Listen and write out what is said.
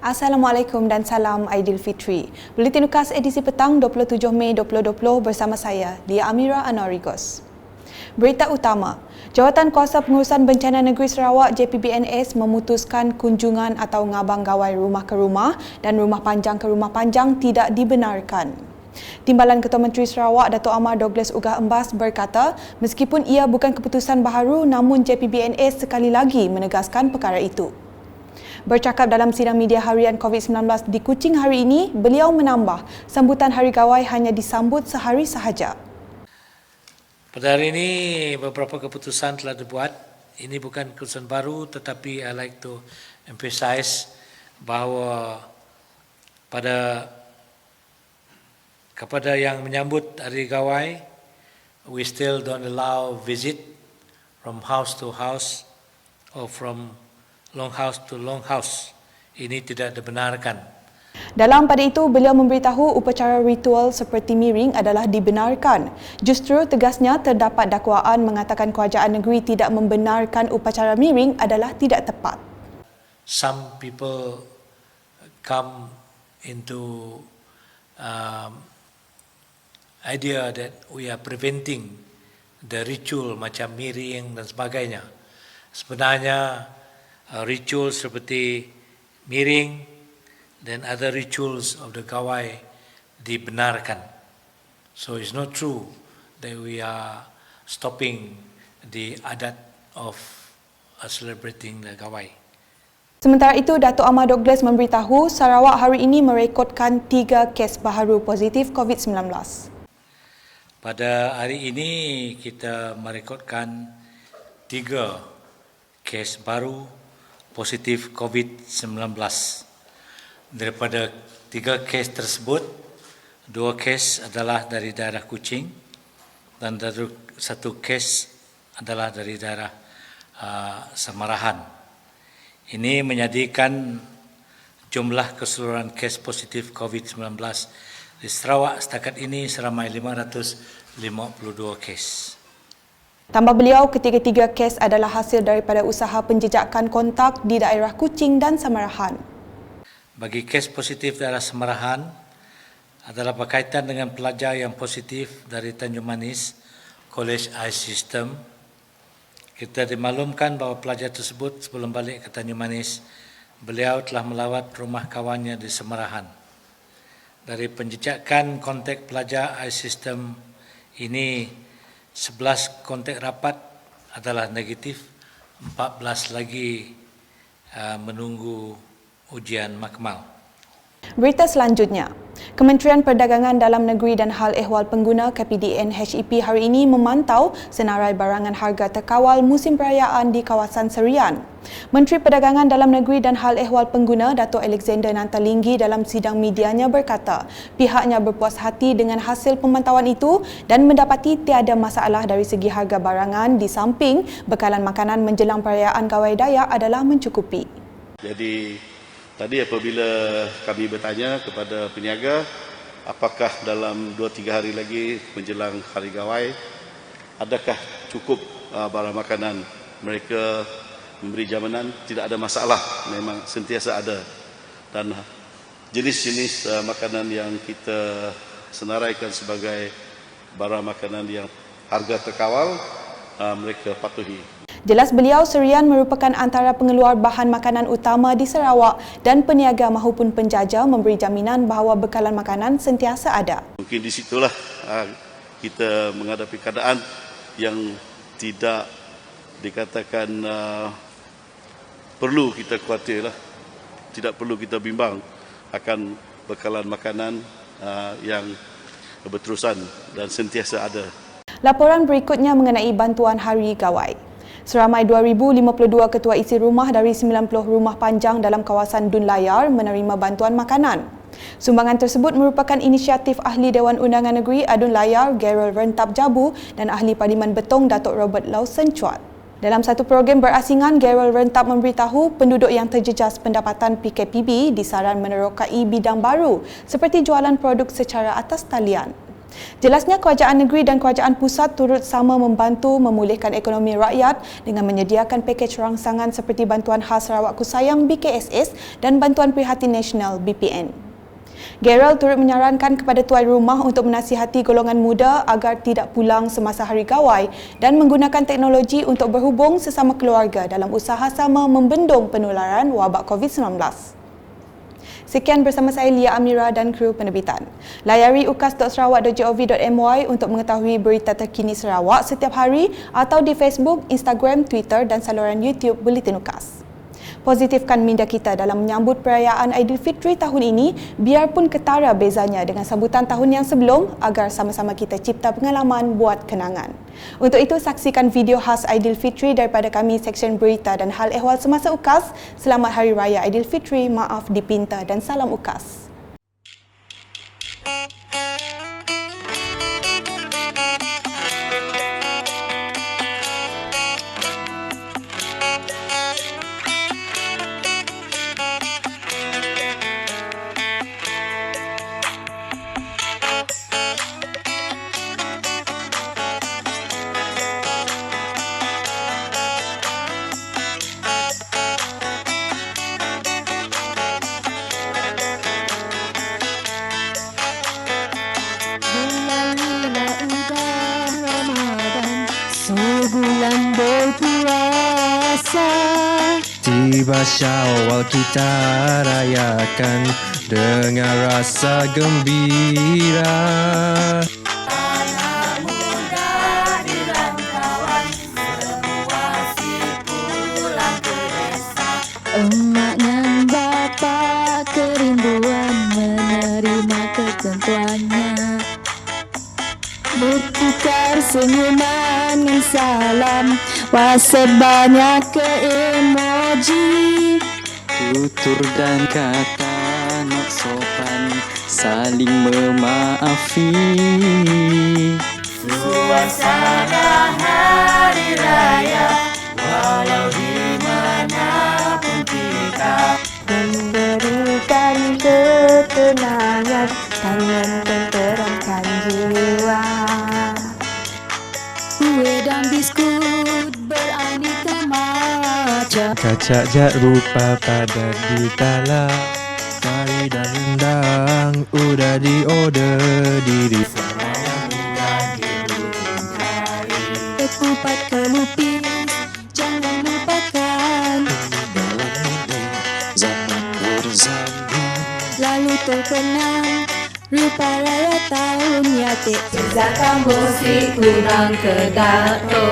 Assalamualaikum dan salam Aidilfitri. Buletin UKAS edisi petang 27 Mei 2020 bersama saya, Lia Amira Anwarigos. Berita utama, Jawatan Kuasa Pengurusan Bencana Negeri Sarawak JPBNS memutuskan kunjungan atau ngabang gawai rumah ke rumah dan rumah panjang ke rumah panjang tidak dibenarkan. Timbalan Ketua Menteri Sarawak Dato' Amar Douglas Ugah Embas berkata, meskipun ia bukan keputusan baharu namun JPBNS sekali lagi menegaskan perkara itu. Bercakap dalam sidang media harian COVID-19 di Kuching hari ini, beliau menambah sambutan Hari Gawai hanya disambut sehari sahaja. Pada hari ini beberapa keputusan telah dibuat. Ini bukan keputusan baru tetapi I like to emphasize bahawa kepada yang menyambut Hari Gawai, we still don't allow visit from house to house or from long house to long house. Ini tidak dibenarkan. Dalam pada itu, beliau memberitahu upacara ritual seperti miring adalah dibenarkan. Justru tegasnya terdapat dakwaan mengatakan kerajaan negeri tidak membenarkan upacara miring adalah tidak tepat. Some people come into idea that we are preventing the ritual macam miring dan sebagainya. Sebenarnya ritual seperti miring dan other rituals of the Gawai dibenarkan. So it's not true that we are stopping the adat of celebrating the Gawai. Sementara itu, Dato' Amar Douglas memberitahu Sarawak hari ini merekodkan 3 kes baharu positif COVID-19. Pada hari ini kita merekodkan 3 kes baru positif COVID-19. Daripada 3 kes tersebut, 2 kes adalah dari daerah Kuching dan 1 kes adalah dari daerah Samarahan. Ini menjadikan jumlah keseluruhan kes positif COVID-19 di Sarawak setakat ini seramai 552 kes. Tambah beliau, ketiga-tiga kes adalah hasil daripada usaha penjejakan kontak di daerah Kuching dan Samarahan. Bagi kes positif daerah Samarahan adalah berkaitan dengan pelajar yang positif dari Tanjung Manis, College I System. Kita dimaklumkan bahawa pelajar tersebut sebelum balik ke Tanjung Manis, beliau telah melawat rumah kawannya di Samarahan. Dari penjejakan kontak pelajar I System ini, 11 kontak rapat adalah negatif, 14 lagi menunggu ujian makmal. Berita selanjutnya, Kementerian Perdagangan Dalam Negeri dan Hal Ehwal Pengguna KPDN HEP hari ini memantau senarai barangan harga terkawal musim perayaan di kawasan Serian. Menteri Perdagangan Dalam Negeri dan Hal Ehwal Pengguna Dato' Alexander Nantalinggi dalam sidang medianya berkata, pihaknya berpuas hati dengan hasil pemantauan itu dan mendapati tiada masalah dari segi harga barangan di samping bekalan makanan menjelang perayaan Gawai Dayak adalah mencukupi. Jadi tadi apabila kami bertanya kepada peniaga apakah dalam 2-3 hari lagi menjelang Hari Gawai adakah cukup barang makanan, mereka memberi jaminan tidak ada masalah, memang sentiasa ada. Dan jenis-jenis makanan yang kita senaraikan sebagai barang makanan yang harga terkawal mereka patuhi. Jelas beliau, Serian merupakan antara pengeluar bahan makanan utama di Sarawak dan peniaga mahupun penjajah memberi jaminan bahawa bekalan makanan sentiasa ada. Mungkin di situlah kita menghadapi keadaan yang tidak dikatakan perlu kita khawatirlah, tidak perlu kita bimbang akan bekalan makanan yang berterusan dan sentiasa ada. Laporan berikutnya mengenai bantuan Hari Gawai. Seramai 2,052 ketua isi rumah dari 90 rumah panjang dalam kawasan Dun Layar menerima bantuan makanan. Sumbangan tersebut merupakan inisiatif Ahli Dewan Undangan Negeri Adun Layar, Gerald Rentap Jabu dan Ahli Parlimen Betong Datuk Robert Lawson Chuat. Dalam satu program berasingan, Gerald Rentap memberitahu penduduk yang terjejas pendapatan PKPB disaran menerokai bidang baru seperti jualan produk secara atas talian. Jelasnya kerajaan negeri dan kerajaan pusat turut sama membantu memulihkan ekonomi rakyat dengan menyediakan pakej rangsangan seperti Bantuan Khas Sarawak Kusayang BKSS dan Bantuan Prihatin Nasional BPN. Gerald turut menyarankan kepada tuan rumah untuk menasihati golongan muda agar tidak pulang semasa hari gawai dan menggunakan teknologi untuk berhubung sesama keluarga dalam usaha sama membendung penularan wabak COVID-19. Sekian bersama saya Lia Amira dan kru penerbitan. Layari ukas.sarawak.gov.my untuk mengetahui berita terkini Sarawak setiap hari atau di Facebook, Instagram, Twitter dan saluran YouTube Buletin Ukas. Positifkan minda kita dalam menyambut perayaan Aidilfitri tahun ini biarpun ketara bezanya dengan sambutan tahun yang sebelum agar sama-sama kita cipta pengalaman buat kenangan. Untuk itu saksikan video khas Aidilfitri daripada kami Seksyen Berita dan Hal Ehwal Semasa Ukas. Selamat Hari Raya Aidilfitri, maaf dipinta dan salam Ukas. Sebulan berpuasa, tiba Syawal kita rayakan dengan rasa gembira. Anak muda di rantauan, semua si pulang ke desa. Emak dan bapak kerinduan menerima ketentuannya. Bertukar senyuman dan salam, wah sebanyak ke emoji. Tutur dan kata nak sopan, saling memaafi. Suasana hari raya, walau di manapun kita, memberikan ketenangan dan menenteramkan jiwa. Kue dan biskut beraneka macam, kacak jak rupa padat di tala, kari dan rendang udah di order diri. Ketupat kelupis jangan lupakan, zaman berzambung lalu terkenang rupa raya tahun yatik. Zakat musik kurang ke dato.